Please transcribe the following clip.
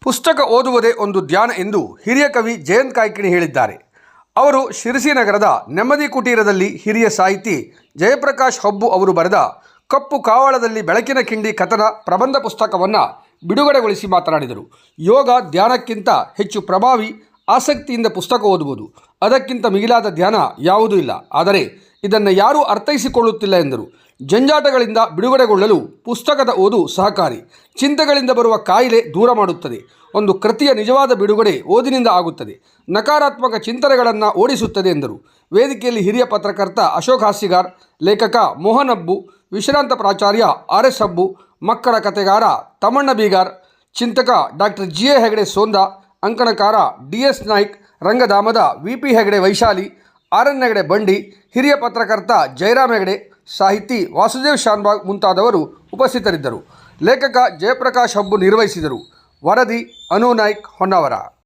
ಪುಸ್ತಕ ಓದುವುದೇ ಒಂದು ಧ್ಯಾನ ಎಂದು ಹಿರಿಯ ಕವಿ ಜಯಂತ್ ಕಾಯ್ಕಿಣಿ ಹೇಳಿದ್ದಾರೆ. ಅವರು ಶಿರಸಿ ನಗರದ ನೆಮ್ಮದಿ ಕುಟೀರದಲ್ಲಿ ಹಿರಿಯ ಸಾಹಿತಿ ಜಯಪ್ರಕಾಶ್ ಹಬ್ಬು ಅವರು ಬರೆದ ಕಪ್ಪು ಕಾವಳದಲ್ಲಿ ಬೆಳಕಿನ ಕಿಂಡಿ ಕಥನ ಪ್ರಬಂಧ ಪುಸ್ತಕವನ್ನು ಬಿಡುಗಡೆಗೊಳಿಸಿ ಮಾತನಾಡಿದರು. ಯೋಗ ಧ್ಯಾನಕ್ಕಿಂತ ಹೆಚ್ಚು ಪ್ರಭಾವಿ, ಆಸಕ್ತಿಯಿಂದ ಪುಸ್ತಕ ಓದುವುದು. ಅದಕ್ಕಿಂತ ಮಿಗಿಲಾದ ಧ್ಯಾನ ಯಾವುದೂ ಇಲ್ಲ. ಆದರೆ ಇದನ್ನು ಯಾರೂ ಅರ್ಥೈಸಿಕೊಳ್ಳುತ್ತಿಲ್ಲ ಎಂದರು. ಜಂಜಾಟಗಳಿಂದ ಬಿಡುಗಡೆಗೊಳ್ಳಲು ಪುಸ್ತಕದ ಓದು ಸಹಕಾರಿ. ಚಿಂತೆಗಳಿಂದ ಬರುವ ಕಾಯಿಲೆ ದೂರ ಮಾಡುತ್ತದೆ. ಒಂದು ಕೃತಿಯ ನಿಜವಾದ ಬಿಡುಗಡೆ ಓದಿನಿಂದ ಆಗುತ್ತದೆ. ನಕಾರಾತ್ಮಕ ಚಿಂತನೆಗಳನ್ನು ಓಡಿಸುತ್ತದೆ ಎಂದರು. ವೇದಿಕೆಯಲ್ಲಿ ಹಿರಿಯ ಪತ್ರಕರ್ತ ಅಶೋಕ್ ಹಾಸ್ಯಗಾರ್, ಲೇಖಕ ಮೋಹನ್ ಹಬ್ಬು, ವಿಶ್ರಾಂತ ಪ್ರಾಚಾರ್ಯ RS ಹಬ್ಬು, ಮಕ್ಕಳ ಕಥೆಗಾರ ತಮ್ಮಣ್ಣ ಬೀಗಾರ್, ಚಿಂತಕ ಡಾಕ್ಟರ್ GA ಹೆಗಡೆ ಸೋಂದ, ಅಂಕಣಕಾರ DS ನಾಯ್ಕ್, ರಂಗಧಾಮದ VP ಹೆಗಡೆ ವೈಶಾಲಿ, RN ಹೆಗಡೆ ಬಂಡಿ, ಹಿರಿಯ ಪತ್ರಕರ್ತ ಜಯರಾಮ್ ಹೆಗಡೆ, ಸಾಹಿತಿ ವಾಸುದೇವ್ ಶಾನ್ಭಾಗ್ ಮುಂತಾದವರು ಉಪಸ್ಥಿತರಿದ್ದರು. ಲೇಖಕ ಜಯಪ್ರಕಾಶ್ ಹಬ್ಬು ನಿರ್ವಹಿಸಿದರು. ವರದಿ ಅನು ನಾಯ್ಕ್, ಹೊನ್ನಾವರ.